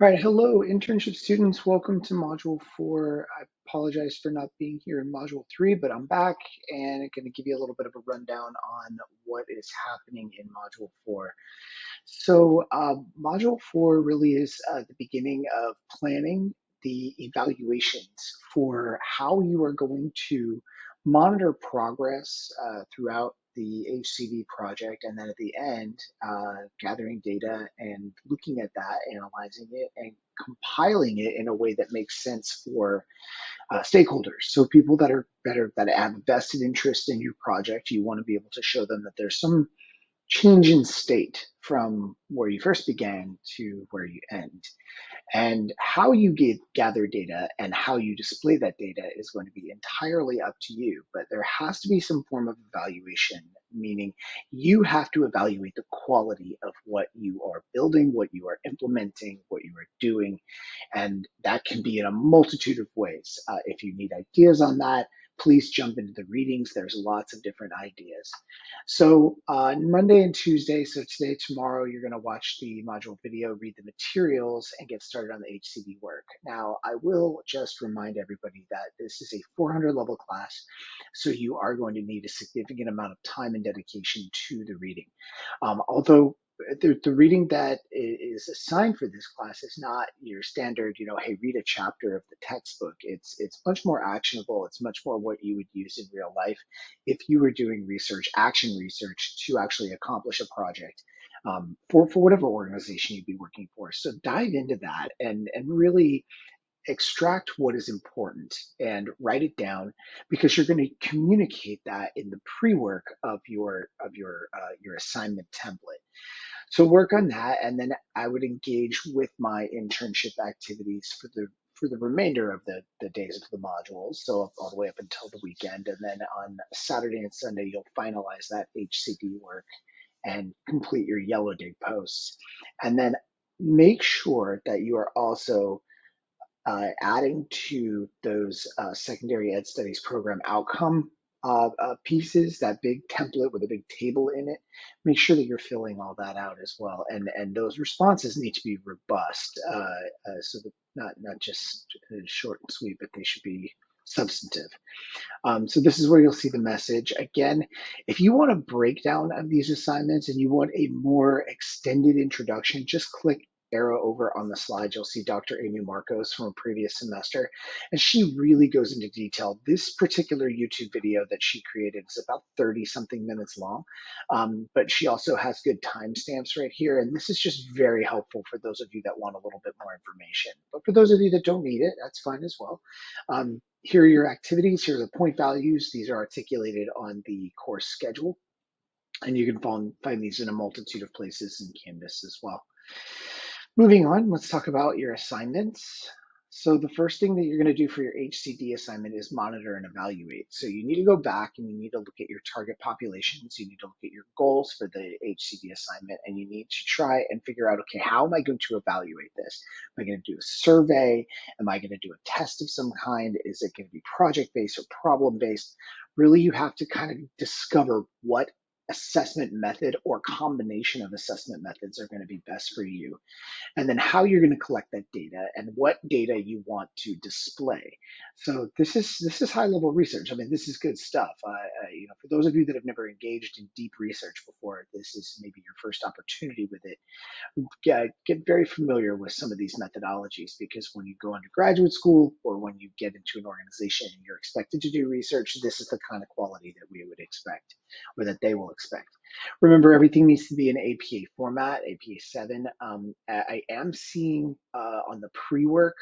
All right, hello, internship students. Welcome to Module 4. I apologize for not being here in Module 3, but I'm back and I'm going to give you a little bit of a rundown on what is happening in Module 4. Module 4 really is the beginning of planning the evaluations for how you are going to monitor progress throughout the HCV project, and then at the end, gathering data and looking at that, analyzing it, and compiling it in a way that makes sense for stakeholders. So people that have a vested interest in your project, you want to be able to show them that there's some change in state from where you first began to where you end. And how you gather data and how you display that data is going to be entirely up to you. But there has to be some form of evaluation, meaning you have to evaluate the quality of what you are building, what you are implementing, what you are doing. And that can be in a multitude of ways. If you need ideas on that, please jump into the readings. There's lots of different ideas. So Monday and Tuesday, so today, tomorrow, you're going to watch the module video, read the materials, and get started on the HCV work. Now, I will just remind everybody that this is a 400 level class, so you are going to need a significant amount of time and dedication to the reading. Although the reading that is assigned for this class is not your standard, hey, read a chapter of the textbook. It's much more actionable. It's much more what you would use in real life if you were doing research, action research, to actually accomplish a project for whatever organization you'd be working for. So dive into that and really extract what is important and write it down, because you're going to communicate that in the pre-work of your assignment template. So work on that, and then I would engage with my internship activities for the remainder of the days of the modules, so all the way up until the weekend. And then on Saturday and Sunday, you'll finalize that HCD work and complete your Yellow Day posts. And then make sure that you are also adding to those secondary ed studies program outcome pieces, that big template with a big table in it. Make sure that you're filling all that out as well, and those responses need to be robust, so that not just short and sweet, but they should be substantive. So this is where you'll see the message. Again, if you want a breakdown of these assignments and you want a more extended introduction, just click arrow over on the slide. You'll see Dr. Amy Marcos from a previous semester, and she really goes into detail. This particular YouTube video that she created is about 30 something minutes long, but she also has good timestamps right here, and this is just very helpful for those of you that want a little bit more information. But for those of you that don't need it, that's fine as well. Here are your activities. Here are the point values. These are articulated on the course schedule, and you can find these in a multitude of places in Canvas as well. Moving on, let's talk about your assignments. So the first thing that you're going to do for your HCD assignment is monitor and evaluate. So you need to go back and you need to look at your target populations. You need to look at your goals for the HCD assignment, and you need to try and figure out, okay, how am I going to evaluate this? Am I going to do a survey? Am I going to do a test of some kind? Is it going to be project-based or problem-based? Really, you have to kind of discover what assessment method or combination of assessment methods are going to be best for you, and then how you're going to collect that data and what data you want to display. So this is high level research. I mean, this is good stuff. For those of you that have never engaged in deep research before, this is maybe your first opportunity with it. Get very familiar with some of these methodologies, because when you go into graduate school or when you get into an organization and you're expected to do research, this is the kind of quality that we would expect, or that they will expect. Remember, everything needs to be in APA format, APA 7. I am seeing on the pre-work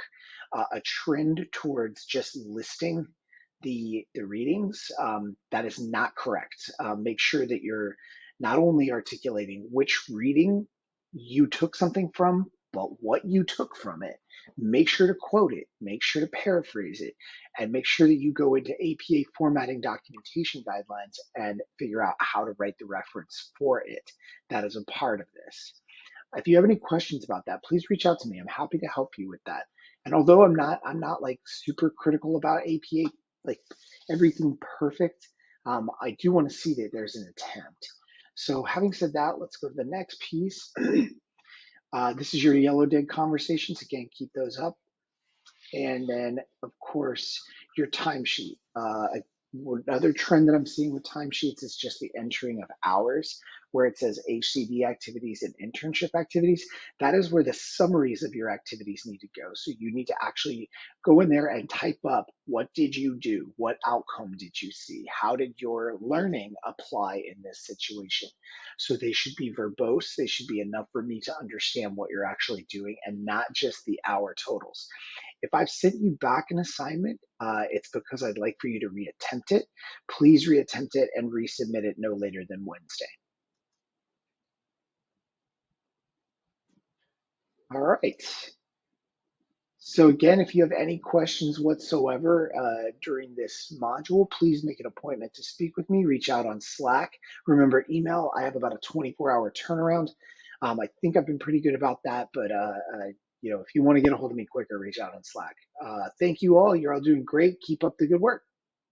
a trend towards just listing the readings. That is not correct. Make sure that you're not only articulating which reading you took something from, but what you took from it. Make sure to quote it, make sure to paraphrase it, and make sure that you go into APA formatting documentation guidelines and figure out how to write the reference for it. That is a part of this. If you have any questions about that, please reach out to me. I'm happy to help you with that. And although I'm not like super critical about APA, like everything perfect, I do want to see that there's an attempt. So having said that, let's go to the next piece. This is your yellow dig conversations. Again, keep those up. And then, of course, your timesheet. Another trend that I'm seeing with timesheets is just the entering of hours, where it says HCD activities and internship activities. That is where the summaries of your activities need to go. So you need to actually go in there and type up, what did you do? What outcome did you see? How did your learning apply in this situation? So they should be verbose. They should be enough for me to understand what you're actually doing and not just the hour totals. If I've sent you back an assignment, it's because I'd like for you to reattempt it. Please reattempt it and resubmit it no later than Wednesday. All right. So again, if you have any questions whatsoever during this module, please make an appointment to speak with me. Reach out on Slack. Remember, email. I have about a 24-hour turnaround. I think I've been pretty good about that, but if you want to get a hold of me quicker, reach out on Slack. Thank you all. You're all doing great. Keep up the good work.